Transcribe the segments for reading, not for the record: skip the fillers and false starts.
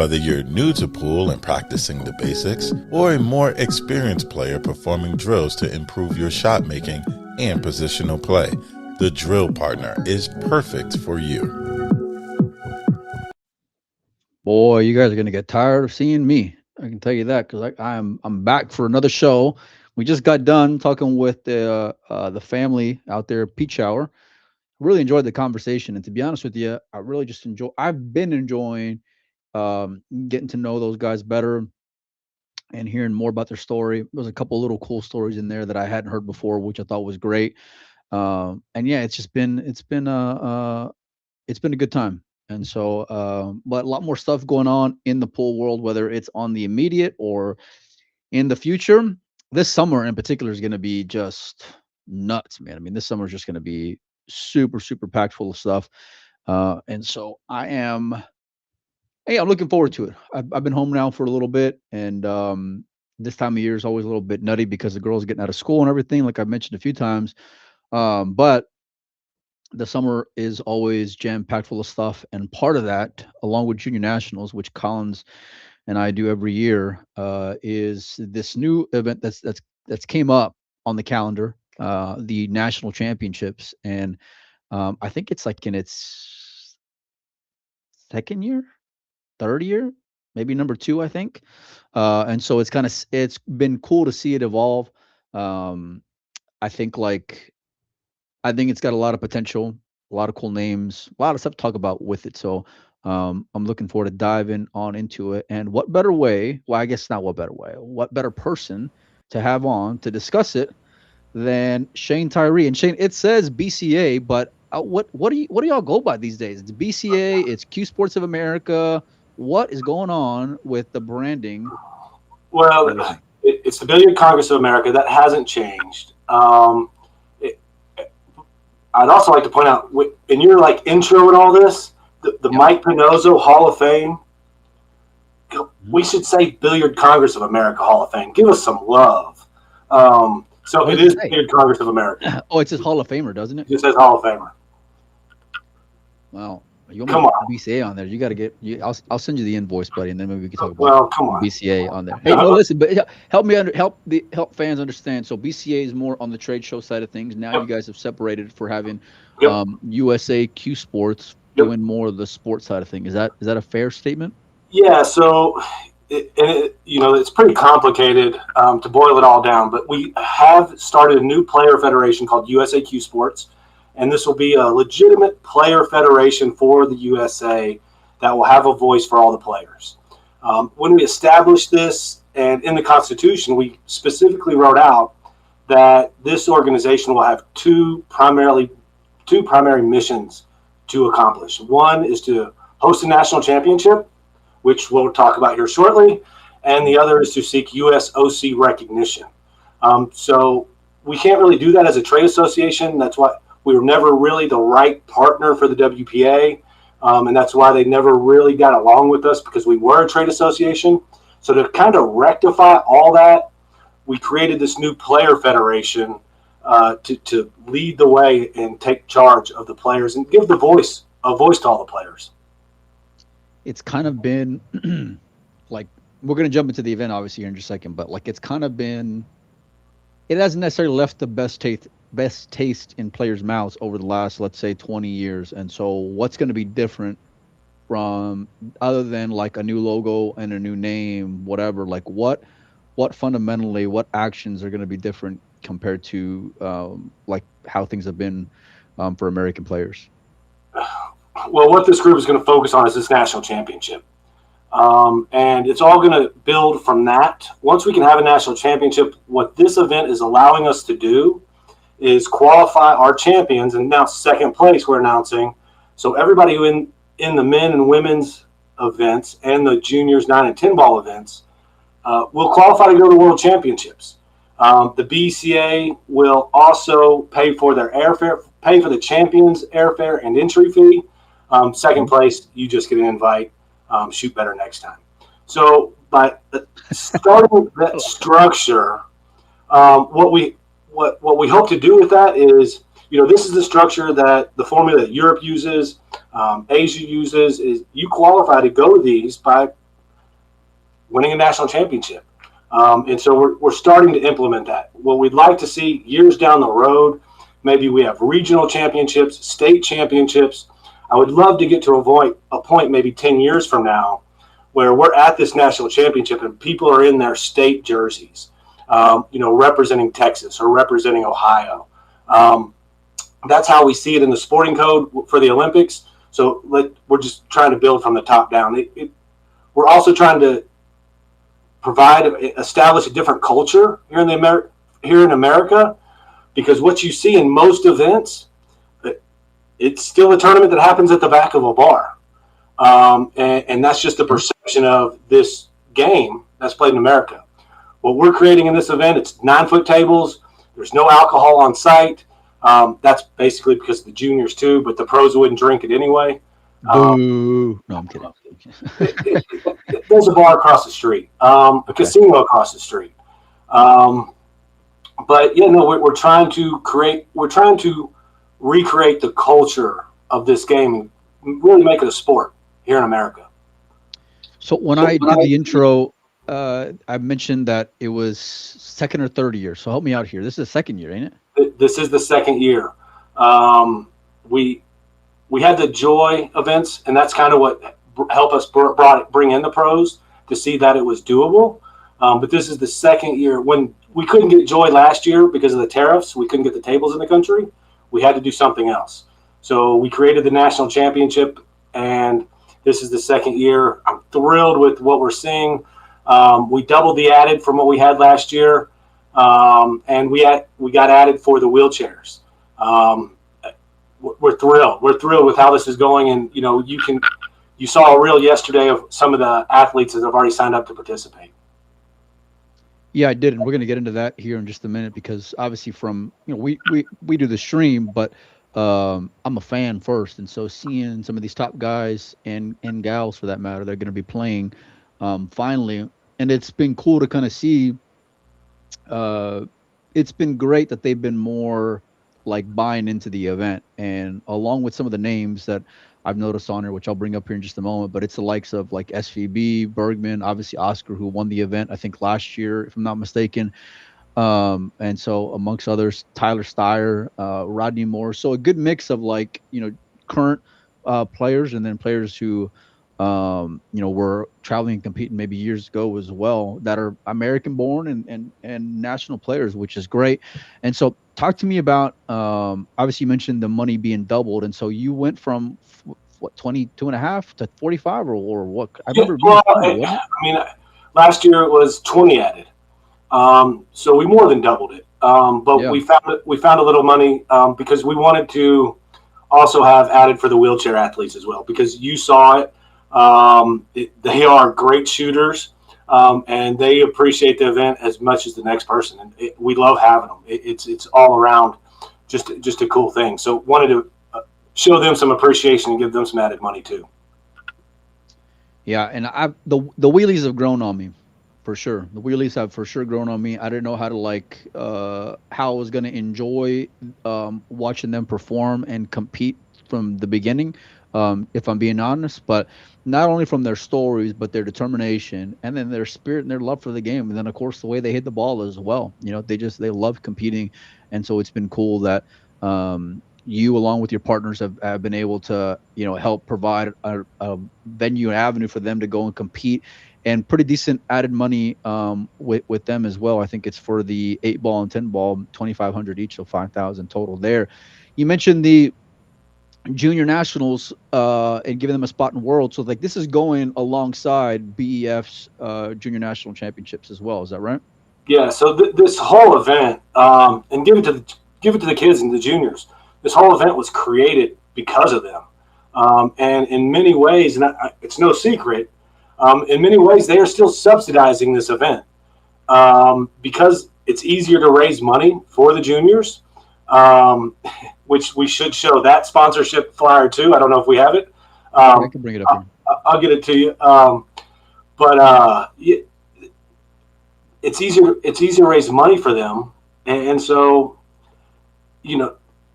Whether you're new to pool and practicing the basics, or a more experienced player performing drills to improve your shot making and positional play, the Drill Partner is perfect for you. Boy, you guys are gonna get tired of seeing me. I can tell you that because I'm back for another show. We just got done talking with the family out there at Peach Hour. Really enjoyed the conversation, and to be honest with you, I really just enjoy. I've been enjoying getting to know those guys better and hearing more about their story. There's a couple little cool stories in there that I hadn't heard before, which I thought was great. And yeah, it's been a good time. And so, but a lot more stuff going on in the pool world, whether it's on the immediate or in the future. This summer in particular is going to be just nuts, man. I mean, this summer is just going to be super, super packed full of stuff. And so hey, I'm looking forward to it. I've been home now for a little bit, and this time of year is always a little bit nutty because the girls are getting out of school and everything, like I've mentioned a few times. But the summer is always jam packed full of stuff, and part of that, along with junior nationals, which Collins and I do every year, is this new event that's came up on the calendar, the national championships, and I think it's like in its second year, third year, maybe number two, I think. And so it's been cool to see it evolve. Um, I think like I think it's got a lot of potential, a lot of cool names, a lot of stuff to talk about with it. So I'm looking forward to diving on into it. And what better way? Well, I guess not what better way. What better person to have on to discuss it than Shane Tyree? And Shane, it says BCA, but what do y'all go by these days? It's BCA, it's Q Sports of America. What is going on with the branding? Well, it's the Billiard Congress of America. That hasn't changed. I'd also like to point out, in your like intro and all this, the Mike Pinozzo Hall of Fame, we should say Billiard Congress of America Hall of Fame. Give us some love. So it is Billiard Congress of America. Oh, it says Hall of Famer, doesn't it? It says Hall of Famer. Wow. You want me to put BCA on there? You got to get. I'll send you the invoice, buddy, and then maybe we can talk about BCA on there. Hey, no, listen, but help fans understand. So BCA is more on the trade show side of things. Now you guys have separated for having USA Q Sports doing more of the sports side of things. Is that a fair statement? Yeah. So, it's pretty complicated to boil it all down. But we have started a new player federation called USA Q Sports. And this will be a legitimate player federation for the USA that will have a voice for all the players. When we established this, and in the Constitution, we specifically wrote out that this organization will have two primary missions to accomplish. One is to host a national championship, which we'll talk about here shortly, and the other is to seek U.S. OC recognition. So we can't really do that as a trade association. That's why we were never really the right partner for the WPA, and that's why they never really got along with us, because we were a trade association. So to kind of rectify all that, we created this new player federation to lead the way and take charge of the players and give a voice to all the players. It's kind of been like, we're going to jump into the event obviously here in just a second, but like it hasn't necessarily left the best taste in players' mouths over the last, let's say, 20 years. And so what's going to be different from, other than like a new logo and a new name, whatever, like what fundamentally, what actions are going to be different compared to like how things have been for American players? Well, what this group is going to focus on is this national championship. And it's all going to build from that. Once we can have a national championship, what this event is allowing us to do is qualify our champions, and now second place we're announcing. So everybody who in the men and women's events and the juniors 9 and 10 ball events will qualify to go to the World Championships. The BCA will also pay for their airfare, pay for the champions' airfare and entry fee. Second place, you just get an invite. Shoot better next time. So by starting that structure, what we hope to do with that is, this is the structure that the formula that Europe uses, Asia uses, is you qualify to go to these by winning a national championship. And so we're starting to implement that. What we'd like to see years down the road, maybe we have regional championships, state championships. I would love to get to a point maybe 10 years from now where we're at this national championship and people are in their state jerseys, representing Texas or representing Ohio. That's how we see it in the sporting code for the Olympics. So we're just trying to build from the top down. We're also trying to establish a different culture here in America, because what you see in most events, it's still a tournament that happens at the back of a bar. And that's just the perception of this game that's played in America. What we're creating in this event, it's 9-foot tables. There's no alcohol on site. That's basically because of the juniors too, but the pros wouldn't drink it anyway. Boo. No, I'm kidding. There's a bar across the street, a casino across the street. But we're trying to recreate the culture of this game and really make it a sport here in America. So when I did the intro, I mentioned that it was second or third year. So help me out here. This is the second year, ain't it? This is the second year. We had the Joy events, and that's kind of what helped us bring in the pros to see that it was doable. But this is the second year. When we couldn't get Joy last year because of the tariffs, we couldn't get the tables in the country. We had to do something else. So we created the national championship, and this is the second year. I'm thrilled with what we're seeing. We doubled the added from what we had last year, and we got added for the wheelchairs. We're thrilled. We're thrilled with how this is going, and you saw a reel yesterday of some of the athletes that have already signed up to participate. Yeah, I did, and we're going to get into that here in just a minute, because obviously we do the stream, but I'm a fan first, and so seeing some of these top guys and gals for that matter, they're going to be playing finally, and it's been cool to kind of see. It's been great that they've been more like buying into the event, and along with some of the names that I've noticed on here, which I'll bring up here in just a moment, but it's the likes of like SVB, Bergman, obviously Oscar, who won the event, I think last year, if I'm not mistaken. And so amongst others, Tyler Steyer, Rodney Moore. So a good mix of current players, and then players who, were traveling and competing maybe years ago as well, that are American born and national players, which is great. And so talk to me about, obviously you mentioned the money being doubled. And so you went from what, 22.5 to 45 or what? I remember. Last year it was 20 added. So we more than doubled it. But we found a little money, because we wanted to also have added for the wheelchair athletes as well, because you saw it. They are great shooters, and they appreciate the event as much as the next person. And we love having them. It's all around just a cool thing. So wanted to show them some appreciation and give them some added money too. Yeah, and the wheelies have grown on me, for sure. The wheelies have for sure grown on me. I didn't know how to how I was going to enjoy watching them perform and compete from the beginning, if I'm being honest. But not only from their stories, but their determination, and then their spirit and their love for the game, and then of course the way they hit the ball as well. They love competing, and so it's been cool that you, along with your partners, have been able to help provide a venue, an avenue for them to go and compete, and pretty decent added money with them as well. I think it's for the 8-ball and 10-ball, $2,500 each, so $5,000 total there. You mentioned the junior nationals and giving them a spot in world. So this is going alongside BEF's junior national championships as well. Is that right? Yeah. So this whole event, and give it to the kids and the juniors. This whole event was created because of them, and in many ways, and it's no secret. In many ways, they are still subsidizing this event because it's easier to raise money for the juniors. Which we should show that sponsorship flyer too. I don't know if we have it. I can bring it up here. I'll get it to you. But it's easier to raise money for them, and so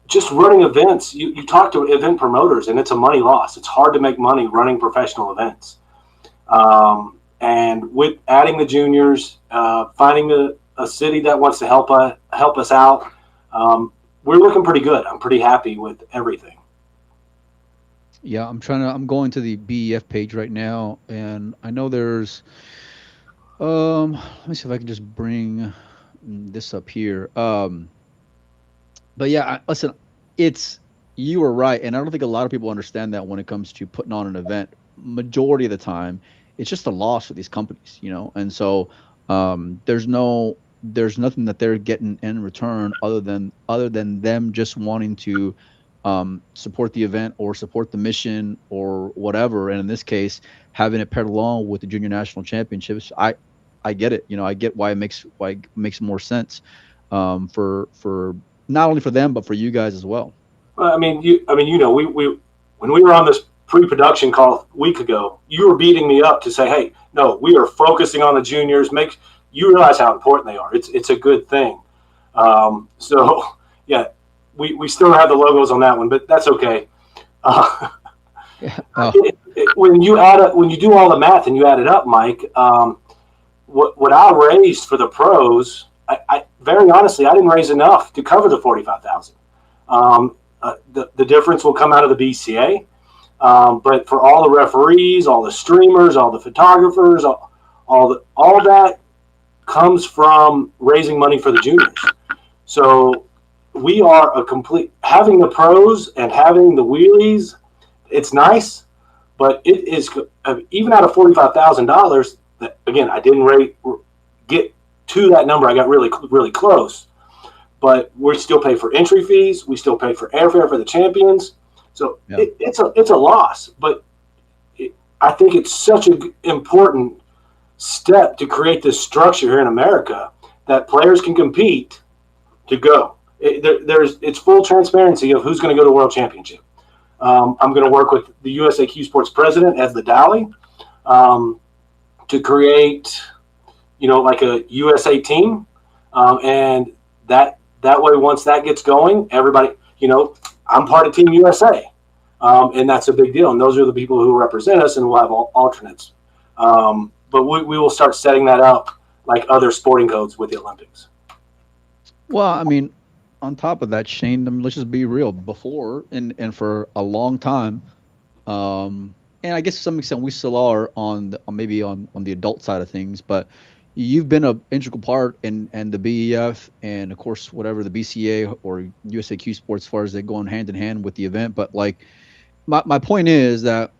just running events. You talk to event promoters, and it's a money loss. It's hard to make money running professional events, And with adding the juniors, finding a city that wants to help us out, we're looking pretty good. I'm pretty happy with everything. Yeah, I'm going to the BEF page right now, and I know there's let me see if I can just bring this up here. But yeah, listen, it's you were right, and I don't think a lot of people understand that when it comes to putting on an event. Majority of the time, it's just a loss for these companies, and so there's nothing that they're getting in return other than them just wanting to support the event or support the mission or whatever. And in this case, having it paired along with the junior national championships, I get it. I get why it makes more sense for not only for them but for you guys as well. Well, we when we were on this pre-production call a week ago, you were beating me up to say, "Hey, no, we are focusing on the juniors. You realize how important they are. It's a good thing." So yeah, we still have the logos on that one, but that's okay. Yeah. When you do all the math and you add it up, Mike, what I raised for the pros, I very honestly, I didn't raise enough to cover the 45,000. The difference will come out of the BCA, but for all the referees, all the streamers, all the photographers, all that comes from raising money for the juniors. So we are having the pros and having the wheelies. It's nice, but it is even out of $45,000. Again, I didn't get to that number. I got really, really close, but we still pay for entry fees. We still pay for airfare for the champions. So yeah. It's a loss, but I think it's such an important step to create this structure here in America that players can compete to go. It's full transparency of who's going to go to World Championship. I'm going to work with the USAQ Sports president, Ed Ladali, to create, like a USA team. And that way, once that gets going, everybody, I'm part of Team USA. And that's a big deal. And those are the people who represent us, and we'll have alternates. But we will start setting that up like other sporting codes with the Olympics. Well, I mean, on top of that, Shane, let's just be real. Before and for a long time, and I guess to some extent we still are on the adult side of things, but you've been an integral part in the BEF and of course whatever the BCA or USAQ Sports, as far as they go hand in hand with the event. But like my point is that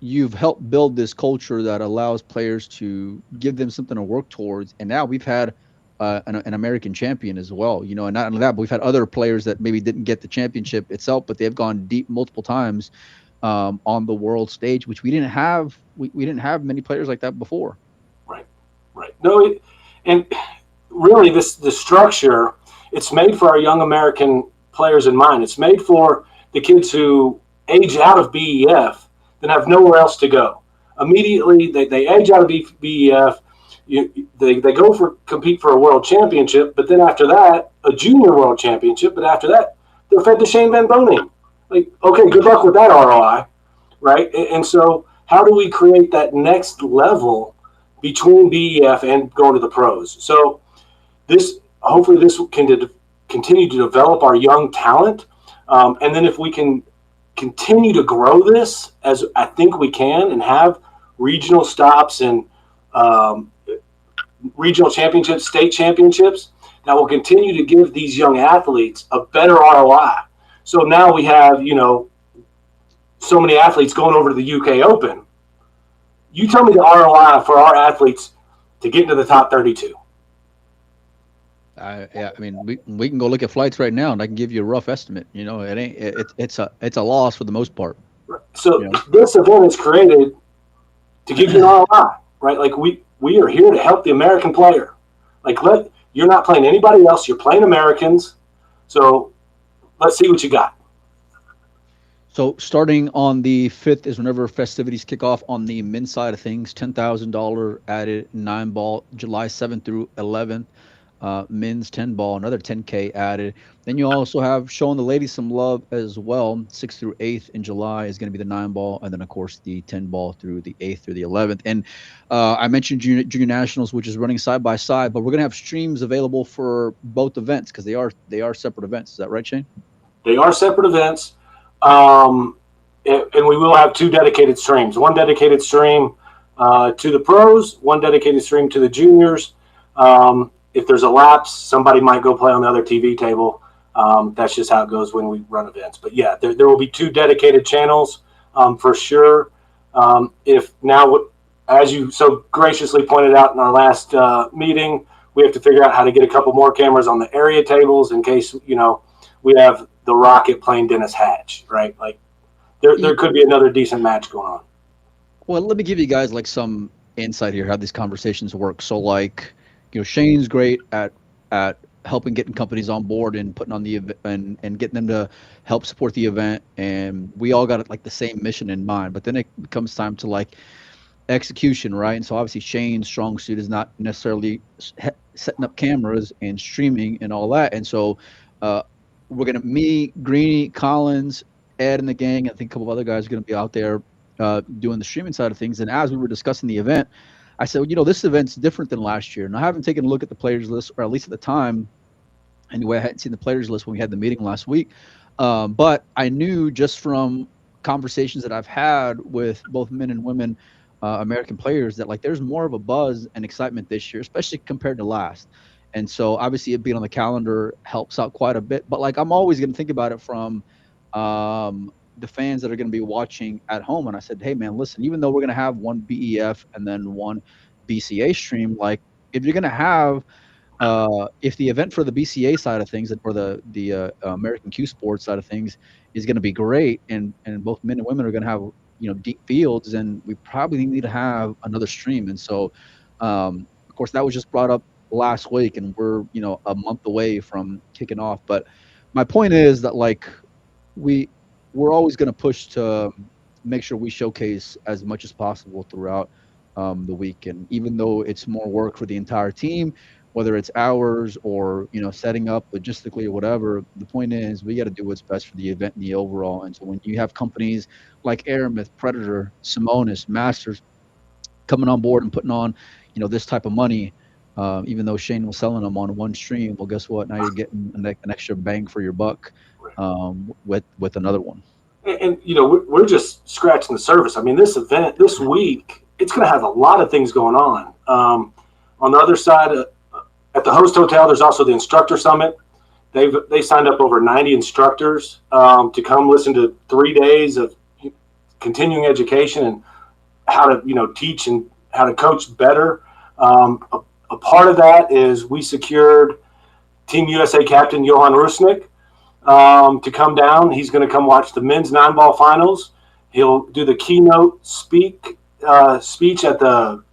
you've helped build this culture that allows players to give them something to work towards, and now we've had an American champion as well, and not only that, but we've had other players that maybe didn't get the championship itself, but they've gone deep multiple times on the world stage, which we didn't have. We didn't have many players like that before. Right. No, and really, the structure, it's made for our young American players in mind. It's made for the kids who age out of BEF and have nowhere else to go. Immediately, they age out of BEF. They go compete for a world championship, but then after that, a junior world championship. But after that, they're fed to Shane Van Boening. Like, okay, good luck with that ROI, right? And so, how do we create that next level between BEF and going to the pros? So, hopefully this can continue to develop our young talent, and then if we can continue to grow this, as I think we can, and have regional stops and regional championships, state championships, that will continue to give these young athletes a better ROI. So now we have, so many athletes going over to the UK Open. You tell me the ROI for our athletes to get into the top 32. Yeah, I mean, we can go look at flights right now, and I can give you a rough estimate. It's a loss for the most part. So this event is created to give you an ROI, right? Like we are here to help the American player. Like you're not playing anybody else. You're playing Americans. So let's see what you got. So starting on the 5th is whenever festivities kick off on the men's side of things. $10,000 added 9-ball, July 7th through 11th. men's 10 ball, another 10K added. Then you also have showing the ladies some love as well. 6th through 8th in July is going to be the 9 ball, and then of course the 10 ball through the 8th through the 11th. And I mentioned junior nationals, which is running side by side, but we're going to have streams available for both events because they are separate events. Is that right, Shane? They are separate events, and we will have 2 dedicated streams. One dedicated stream to the pros, one dedicated stream to the juniors. If there's a lapse, somebody might go play on the other TV table. That's just how it goes when we run events. But yeah, there will be 2 dedicated channels for sure. If now, as you so graciously pointed out in our last meeting, we have to figure out how to get a couple more cameras on the area tables in case, we have the Rocket playing Dennis Hatch, right? Like there could be another decent match going on. Well, let me give you guys like some insight here how these conversations work. So like, Shane's great at helping getting companies on board and putting on the event and getting them to help support the event. And we all got like the same mission in mind, but then it comes time to like execution, right? And so obviously Shane's strong suit is not necessarily setting up cameras and streaming and all that. And so we're going to, me, Greeny, Collins, Ed and the gang, I think a couple of other guys are going to be out there doing the streaming side of things. And as we were discussing the event, I said, this event's different than last year. And I haven't taken a look at the players list, or at least at the time, anyway, I hadn't seen the players list when we had the meeting last week. But I knew just from conversations that I've had with both men and women American players that like there's more of a buzz and excitement this year, especially compared to last. And so obviously it being on the calendar helps out quite a bit. But like I'm always going to think about it from the fans that are going to be watching at home. And I said, hey, man, listen, even though we're going to have one BEF and then one BCA stream, like if you're going to have if the event for the BCA side of things or the American Q Sports side of things is going to be great and both men and women are going to have, deep fields, and we probably need to have another stream. And so, of course, that was just brought up last week, and we're, a month away from kicking off. But my point is that like we're always going to push to make sure we showcase as much as possible throughout the week. And even though it's more work for the entire team, whether it's hours or, setting up logistically or whatever, the point is we got to do what's best for the event and the overall. And so when you have companies like Aramith, Predator, Simonis, Masters coming on board and putting on, this type of money, even though Shane was selling them on one stream, well, guess what? Now you're getting an extra bang for your buck with another one. And we're just scratching the surface. I mean, this event this week, it's going to have a lot of things going on. On the other side, at the host hotel, there's also the instructor summit. They signed up over 90 instructors to come listen to 3 days of continuing education and how to teach and how to coach better. A part of that is we secured Team USA captain Johan Rusnik to come down. He's going to come watch the men's 9-ball finals. He'll do the keynote speech at the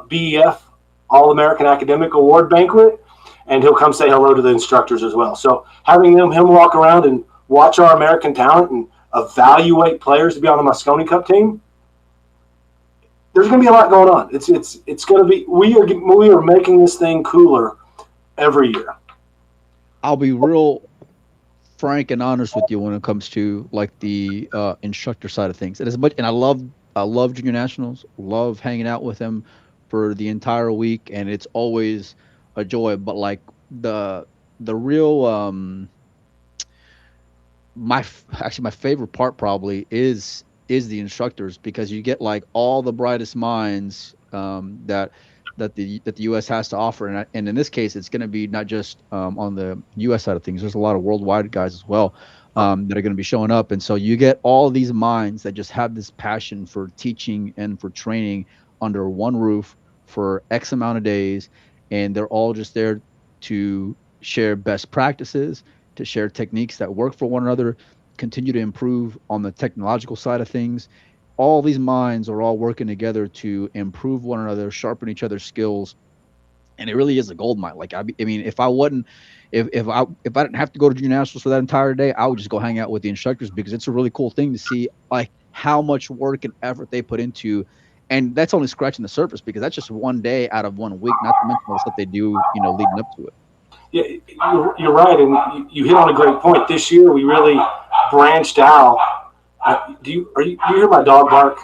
BEF All-American Academic Award Banquet, and he'll come say hello to the instructors as well. So having him walk around and watch our American talent and evaluate players to be on the Mosconi Cup team, there's going to be a lot going on. It's going to be we are making this thing cooler every year. I'll be real frank and honest with you when it comes to like the instructor side of things. And I love junior nationals, love hanging out with them for the entire week, and it's always a joy. But like the real my favorite part probably is the instructors, because you get like all the brightest minds that the U.S. has to offer, and in this case, it's going to be not just on the U.S. side of things. There's a lot of worldwide guys as well that are going to be showing up, and so you get all these minds that just have this passion for teaching and for training under one roof for X amount of days, and they're all just there to share best practices, to share techniques that work for one another, continue to improve on the technological side of things. All these minds are all working together to improve one another, sharpen each other's skills, and it really is a gold mine. Like I mean, if I didn't have to go to junior nationals for that entire day, I would just go hang out with the instructors, because it's a really cool thing to see like how much work and effort they put into and that's only scratching the surface because that's just one day out of 1 week, not to mention all the stuff they do, leading up to it. Yeah, you're right, and you hit on a great point. This year, we really branched out. Do you hear my dog bark?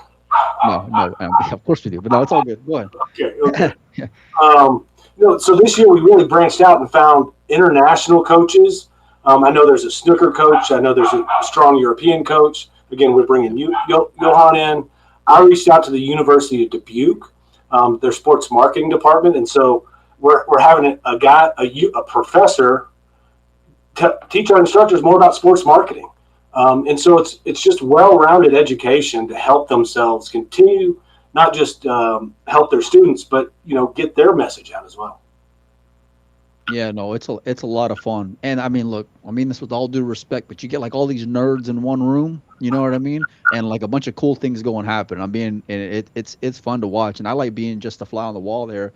No, of course we do, but no, it's all good. Go ahead. Okay. Yeah. So this year we really branched out and found international coaches. I know there's a snooker coach. I know there's a strong European coach. Again, we're bringing Johan in. I reached out to the University of Dubuque, their sports marketing department, and so we're having a professor teach our instructors more about sports marketing. And so it's just well-rounded education to help themselves continue, not just help their students, but get their message out as well. Yeah, no, it's a lot of fun. And I mean, look, I mean this with all due respect, but you get like all these nerds in one room, you know what I mean? And like a bunch of cool things going to happen. It's fun to watch, and I like being just a fly on the wall there,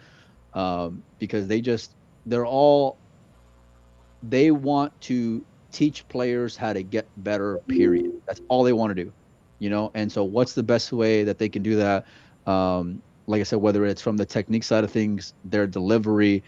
because they want to teach players how to get better, period. That's all they want to do, and so what's the best way that they can do that? Like I said, whether it's from the technique side of things, their delivery,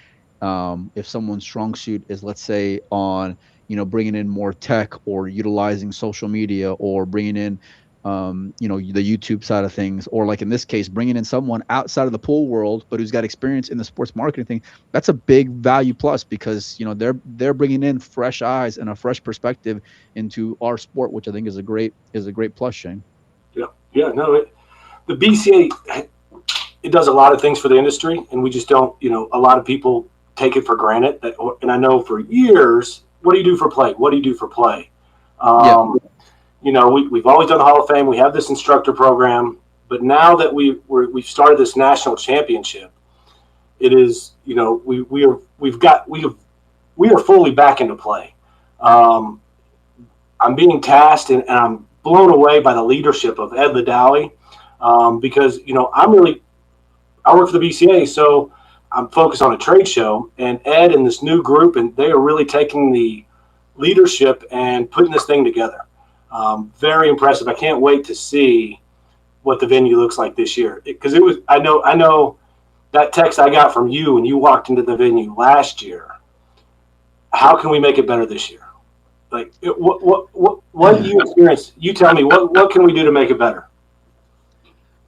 if someone's strong suit is, let's say, on bringing in more tech or utilizing social media or bringing in the YouTube side of things, or like in this case, bringing in someone outside of the pool world, but who's got experience in the sports marketing thing, that's a big value plus because, they're bringing in fresh eyes and a fresh perspective into our sport, which I think is a great plus, Shane. Yeah, no, the BCA, it does a lot of things for the industry, and we just don't, a lot of people take it for granted. And I know for years, what do you do for play? What do you do for play? We've always done the Hall of Fame. We have this instructor program, but now that we've started this national championship, it is we are fully back into play. I'm being tasked, and I'm blown away by the leadership of Ed Ladawi, because I work for the BCA, so I'm focused on a trade show, and Ed and this new group, and they are really taking the leadership and putting this thing together. Very impressive. I can't wait to see what the venue looks like this year, because I know that text I got from you when you walked into the venue last year. How can we make it better this year? Like, what do you experience? You tell me, what can we do to make it better?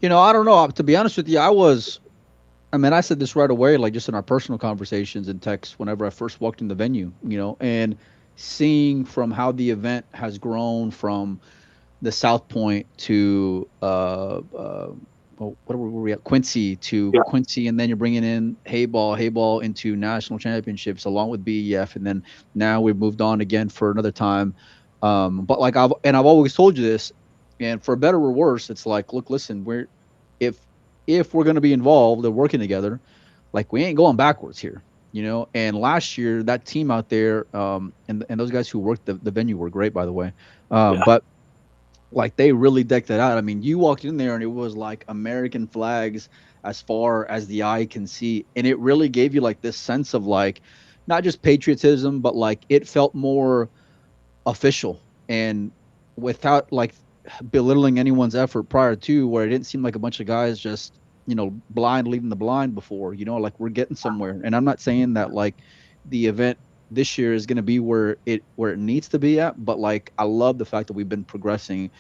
I don't know. To be honest with you, I said this right away, like just in our personal conversations and texts whenever I first walked in the venue, and seeing from how the event has grown from the South Point to what were we at, Quincy to Quincy, and then you're bringing in Hayball into national championships along with BEF, and then now we've moved on again for another time. But like I've always told you this, and for better or worse, it's like, look, listen, if we're going to be involved and working together, like we ain't going backwards here, and last year that team out there, and those guys who worked the venue were great, by the way. But like they really decked it out. I mean, you walked in there and it was like American flags as far as the eye can see. And it really gave you like this sense of like, not just patriotism, but like it felt more official and without like belittling anyone's effort prior to, where it didn't seem like a bunch of guys just, blind leading the blind before, like we're getting somewhere. And I'm not saying that like the event this year is going to be where it needs to be at, but like I love the fact that we've been progressing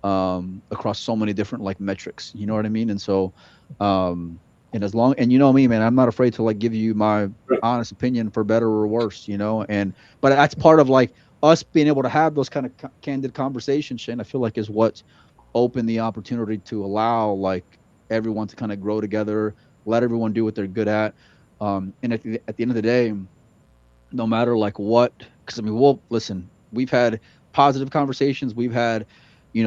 across so many different like metrics, you know what I mean? And so and as long, and me, man, I'm not afraid to like give you my honest opinion for better or worse, but that's part of like us being able to have those kind of candid conversations, Shane. I feel like is what's opened the opportunity to allow like everyone to kind of grow together, let everyone do what they're good at, and at the end of the day, no matter like what, because I mean, listen, we've had positive conversations, we've had,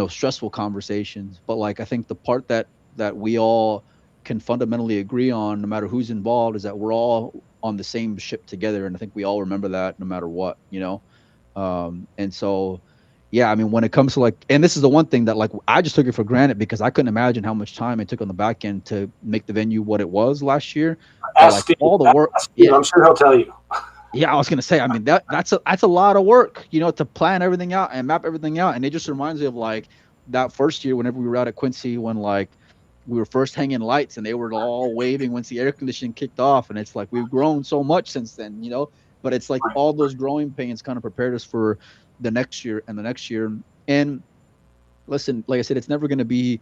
stressful conversations, but like I think the part that we all can fundamentally agree on, no matter who's involved, is that we're all on the same ship together, and I think we all remember that no matter what, and so, yeah, I mean, when it comes to like, and this is the one thing that like I just took it for granted because I couldn't imagine how much time it took on the back end to make the venue what it was last year. Like all the work, Steve, I'm sure he'll tell you. Yeah, I was gonna say, I mean, that's a lot of work, to plan everything out and map everything out. And it just reminds me of like that first year whenever we were out at Quincy, when like we were first hanging lights and they were all waving once the air conditioning kicked off. And it's like we've grown so much since then, you know. But it's like all those growing pains kind of prepared us for the next year and the next year. And listen, like I said, it's never going to be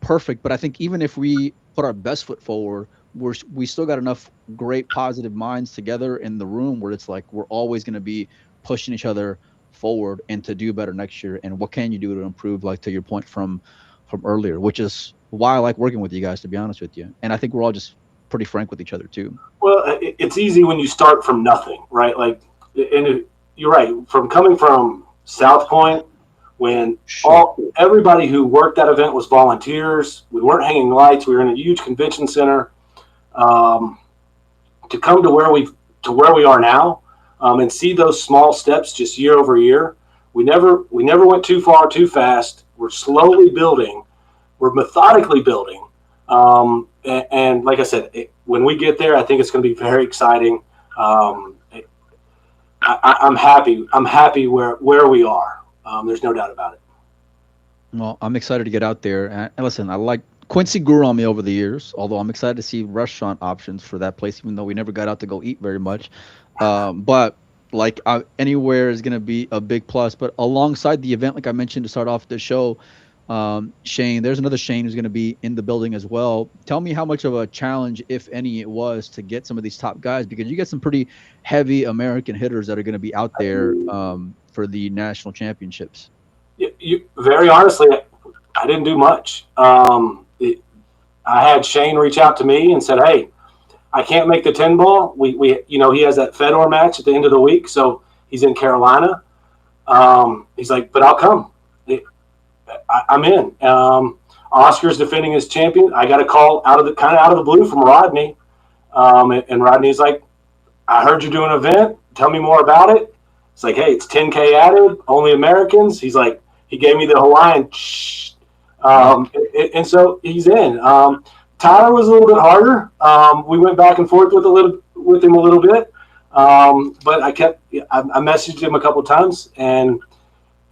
perfect. But I think even if we put our best foot forward, we still got enough great positive minds together in the room where it's like we're always going to be pushing each other forward and to do better next year. And what can you do to improve, like to your point from earlier, which is why I like working with you guys, to be honest with you. And I think we're all just pretty frank with each other too. Well, it's easy when you start from nothing, right? Like, and you're right. From coming from South Point, when everybody who worked that event was volunteers, we weren't hanging lights. We were in a huge convention center. To come to where we are now, and see those small steps just year over year. We never went too far, too fast. We're slowly building. We're methodically building. And like I said, when we get there, I think it's going to be very exciting. I'm happy. I'm happy where we are. There's no doubt about it. Well, I'm excited to get out there. And listen, I like Quincy grew on me over the years, although I'm excited to see restaurant options for that place, even though we never got out to go eat very much. But like anywhere is going to be a big plus. But alongside the event, like I mentioned to start off the show, Shane, there's another Shane who's going to be in the building as well. Tell me how much of a challenge, if any, it was to get some of these top guys, because you get some pretty heavy American hitters that are going to be out there for the national championships. Very honestly, I didn't do much. I had Shane reach out to me and said, "Hey, I can't make the 10 ball. We he has that Fedor match at the end of the week, so he's in Carolina. He's like, but I'll come. I'm in. Oscar's defending his champion. I got a call out of the blue from Rodney, and Rodney's like, I heard you're doing an event. Tell me more about it. It's like, hey, it's 10K added, only Americans. He's like, he gave me the Hawaiian, and so he's in. Tyler was a little bit harder. We went back and forth with him a little bit, but I messaged him a couple of times, and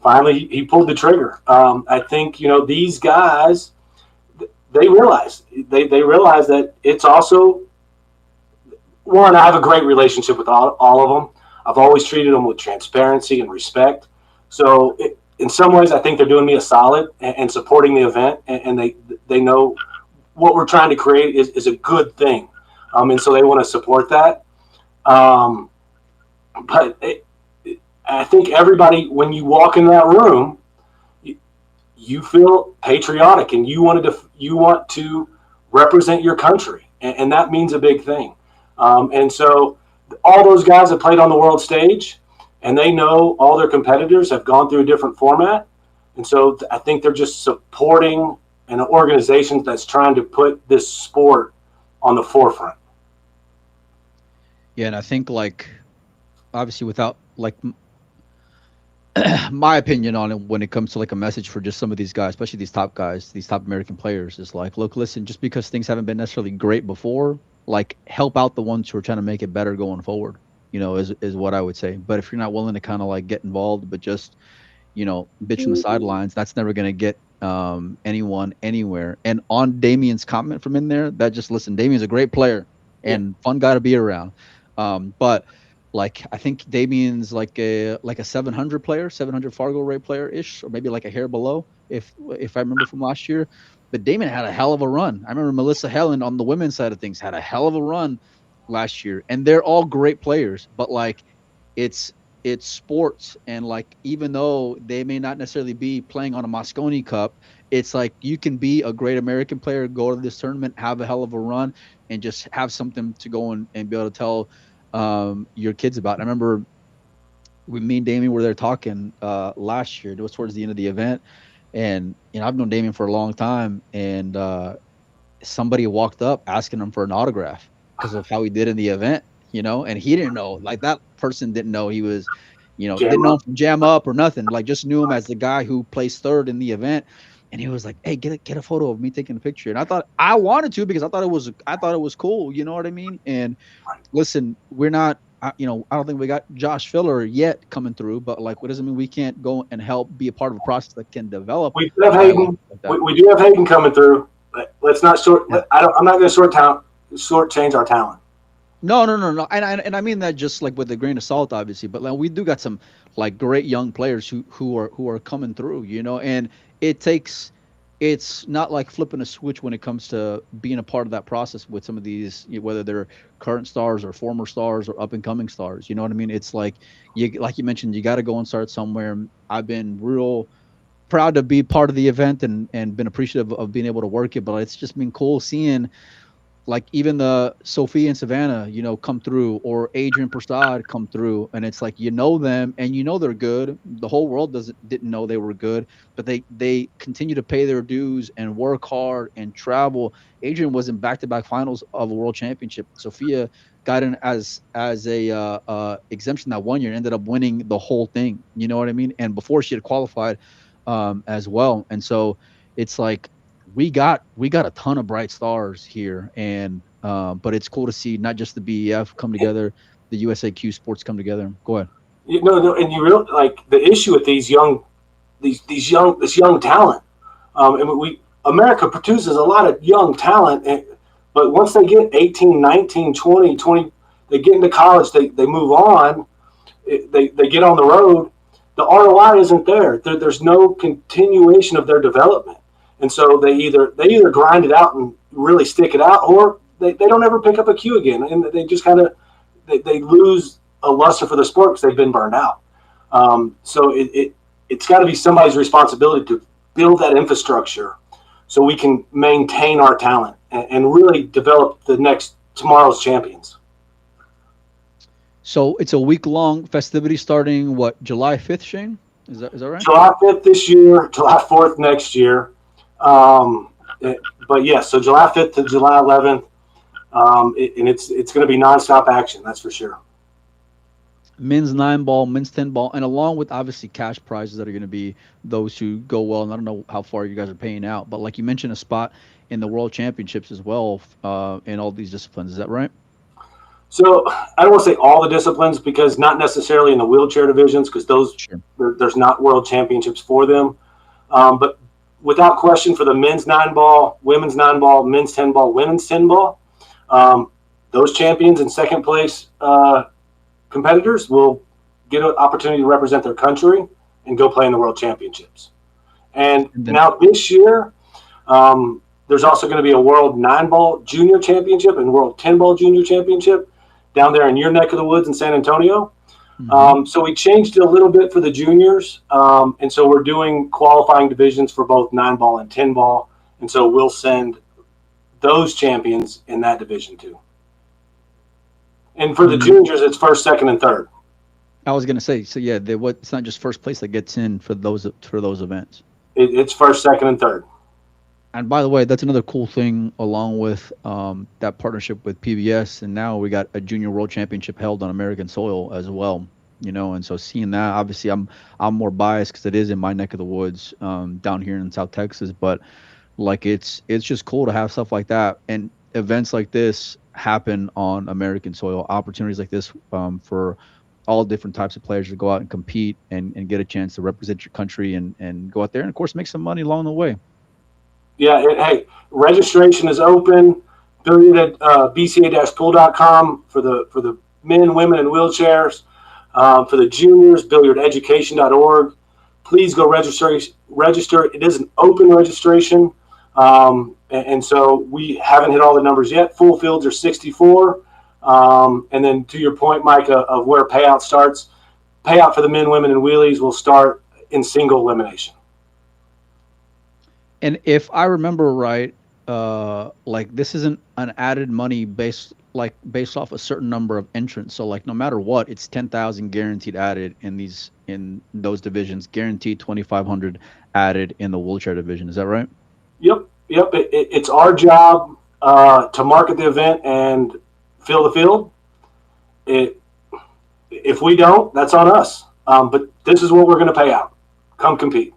finally he pulled the trigger. I think these guys, they realize that it's also one. I have a great relationship with all of them. I've always treated them with transparency and respect. So in some ways, I think they're doing me a solid and supporting the event, and they know what we're trying to create is a good thing. And so they want to support that. But I think everybody, when you walk in that room, you feel patriotic and you want to represent your country. And that means a big thing. And so all those guys have played on the world stage, and they know all their competitors have gone through a different format. And so I think they're just supporting an organization that's trying to put this sport on the forefront. Yeah, and I think, obviously, without my opinion on it, when it comes to a message for just some of these guys, especially these top guys, these top American players, is look, listen, just because things haven't been necessarily great before, help out the ones who are trying to make it better going forward, is what I would say. But if you're not willing to kind of get involved, but just, bitch from the sidelines, that's never going to get anyone anywhere. And on Damian's comment from in there, listen, Damian's a great player and fun guy to be around. But I think Damian's like a 700 player, 700 Fargo rate player ish, or maybe a hair below, if I remember from last year. But Damian had a hell of a run. I remember Melissa Helen on the women's side of things had a hell of a run last year, and they're all great players. But it's sports, and even though they may not necessarily be playing on a Mosconi Cup, it's you can be a great American player, go to this tournament, have a hell of a run, and just have something to go and be able to tell your kids about. I remember me and Damian were there talking last year. It was towards the end of the event, and I've known Damian for a long time, and somebody walked up asking him for an autograph because of how he did in the event, and he didn't know, that person didn't know he was, didn't know him from Jam Up or nothing, just knew him as the guy who placed third in the event. And he was like, "Hey, get a photo of me taking a picture." And I thought I wanted to, because I thought it was cool. You know what I mean? And listen, we're not, I don't think we got Josh Filler yet coming through, but what doesn't mean we can't go and help be a part of a process that can develop. We have Hayden. we do have Hayden coming through. But let's not short. Yeah. I'm not going to shortchange our talent. No, and I mean that just like with a grain of salt, obviously. But like we do got some like great young players who are coming through, and it takes. It's not like flipping a switch when it comes to being a part of that process with some of these, whether they're current stars or former stars or up and coming stars. You know what I mean? It's like you mentioned, you got to go and start somewhere. I've been real proud to be part of the event and been appreciative of being able to work it, but it's just been cool seeing like even the Sophia and Savannah, come through, or Adrian Prasad come through, and it's like them and they're good. The whole world didn't know they were good, but they continue to pay their dues and work hard and travel. Adrian was in back-to-back finals of a world championship. Sophia got in as a exemption that one year, and ended up winning the whole thing. You know what I mean? And before she had qualified as well, and so it's like we got a ton of bright stars here, and but it's cool to see not just the BEF come together, the USAQ sports come together. Go ahead. No, and you really like the issue with this young talent. And America produces a lot of young talent, but once they get 18, 19, 20, they get into college, they move on, they get on the road. The ROI isn't there. There's no continuation of their development. And so they either grind it out and really stick it out, or they don't ever pick up a cue again, and they just kind of they lose a luster for the sport because they've been burned out. So it's got to be somebody's responsibility to build that infrastructure so we can maintain our talent and really develop tomorrow's champions. So it's a week-long festivity starting July 5th, Shane? Is that right? July 5th this year, July 4th next year. But yes, so July 5th to July 11th, and it's going to be nonstop action. That's for sure. Men's 9-ball, men's 10-ball, and along with obviously cash prizes that are going to be those who go well. And I don't know how far you guys are paying out, but like you mentioned, a spot in the World Championships as well in all these disciplines. Is that right? So I don't want to say all the disciplines, because not necessarily in the wheelchair divisions, because those there's not World Championships for them. But without question, for the men's 9-ball, women's 9-ball, men's 10-ball, women's 10-ball, those champions and second place competitors will get an opportunity to represent their country and go play in the World Championships. And now this year, there's also going to be a World 9-ball Junior Championship and World 10-ball Junior Championship down there in your neck of the woods in San Antonio. Mm-hmm. So we changed it a little bit for the juniors, and so we're doing qualifying divisions for both 9-ball and 10-ball, and so we'll send those champions in that division too. And for the juniors, it's first, second, and third. I was going to say, so yeah, it's not just first place that gets in for those events. It's first, second, and third. And by the way, that's another cool thing along with that partnership with PBS. And now we got a junior world championship held on American soil as well, and so seeing that, obviously I'm more biased because it is in my neck of the woods down here in South Texas. But like it's just cool to have stuff like that and events like this happen on American soil, opportunities like this for all different types of players to go out and compete and get a chance to represent your country and go out there and, of course, make some money along the way. Yeah, hey, registration is open. Billiard at bca-pool.com for the men, women, and wheelchairs. For the juniors, billiardeducation.org. Please go register. It is an open registration, and so we haven't hit all the numbers yet. Full fields are 64. And then to your point, Mike, of where payout starts, payout for the men, women, and wheelies will start in single elimination. And if I remember right, like this isn't an added money based off a certain number of entrants. So like no matter what, it's 10,000 guaranteed added in those divisions, guaranteed 2,500 added in the wheelchair division. Is that right? Yep. It's our job to market the event and fill the field. If we don't, that's on us. But this is what we're going to pay out. Come compete.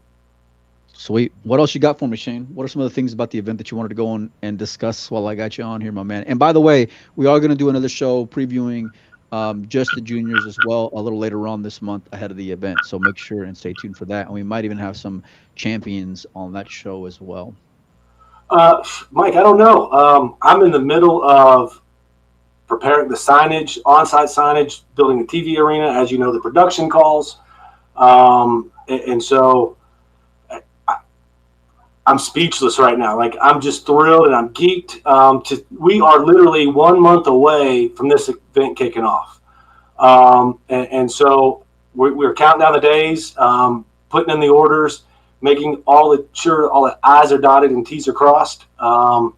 Sweet. What else you got for me, Shane? What are some of the things about the event that you wanted to go on and discuss while I got you on here, my man? And by the way, we are going to do another show previewing just the juniors as well, a little later on this month ahead of the event. So make sure and stay tuned for that. And we might even have some champions on that show as well. Mike, I don't know. I'm in the middle of preparing the signage, on-site signage, building a TV arena, as you know, the production calls. And so I'm speechless right now. Like, I'm just thrilled and I'm geeked. We are literally 1 month away from this event kicking off. And so we're counting down the days, putting in the orders, making sure all the I's are dotted and T's are crossed. Right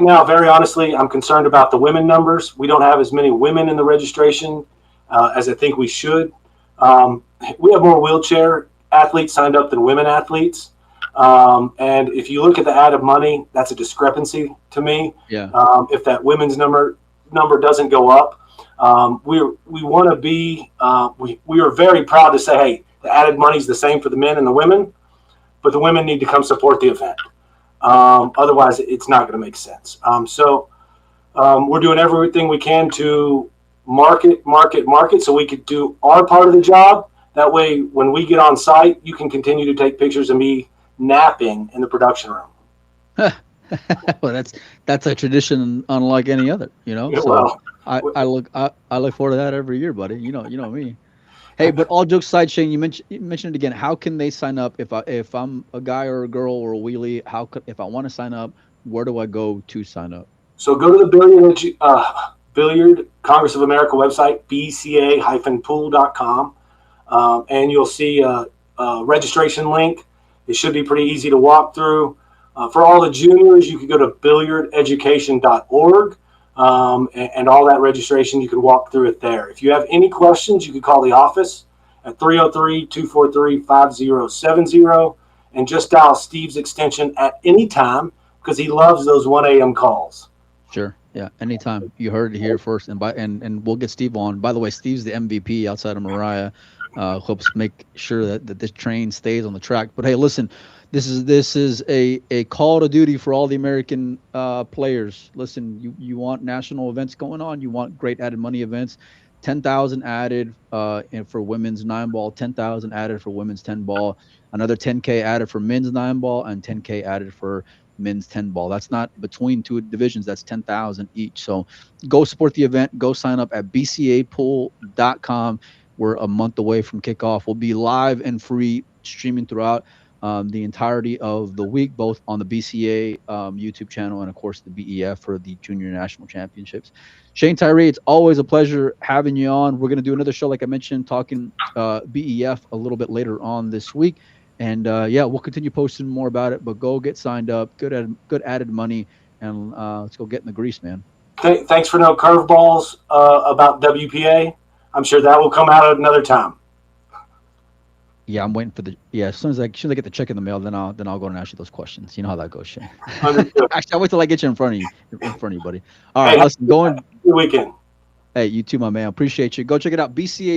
now, very honestly, I'm concerned about the women numbers. We don't have as many women in the registration as I think we should. We have more wheelchair athletes signed up than women athletes. And if you look at the added money, that's a discrepancy to me. Yeah. If that women's number doesn't go up, we want to be. We are very proud to say, hey, the added money is the same for the men and the women, but the women need to come support the event. Otherwise, it's not going to make sense. So we're doing everything we can to market, so we could do our part of the job. That way, when we get on site, you can continue to take pictures of me napping in the production room. Well, that's a tradition unlike any other, you know. Yeah, So well, I look forward to that every year, buddy. You know me. Hey, but all jokes aside, Shane, you mentioned it again. How can they sign up if I'm a guy or a girl or a wheelie? If I want to sign up, where do I go to sign up? So go to the Billiard Congress of America website, bca-pool.com, and you'll see a registration link. It should be pretty easy to walk through. For all the juniors, you can go to billiardeducation.org, and all that registration, you can walk through it there. If you have any questions, you can call the office at 303-243-5070 and just dial Steve's extension at any time because he loves those 1 a.m. calls. Sure. Yeah. Anytime. You heard it here first, and we'll get Steve on. By the way, Steve's the MVP outside of Mariah. Helps make sure that this train stays on the track. But hey, listen, this is a call to duty for all the American players. Listen, you want national events going on. You want great added money events. 10,000 added for women's 9-ball. 10,000 added for women's 10-ball. Another 10K added for men's 9-ball and 10K added for men's 10-ball. That's not between two divisions. That's 10,000 each. So go support the event. Go sign up at bcapool.com. We're a month away from kickoff. We'll be live and free streaming throughout the entirety of the week, both on the BCA YouTube channel and, of course, the BEF for the Junior National Championships. Shane Tyree, it's always a pleasure having you on. We're going to do another show, like I mentioned, talking BEF a little bit later on this week. And, yeah, we'll continue posting more about it. But go get signed up, good added money, and let's go get in the grease, man. Thanks for no curveballs about WPA. I'm sure that will come out at another time. Yeah, I'm waiting for as soon as I get the check in the mail, then I'll go and ask you those questions. You know how that goes, Shane. Actually, I'll wait till I get you in front of you, buddy. All right, listen, Good weekend. Hey, you too, my man. Appreciate you. Go check it out, BCA.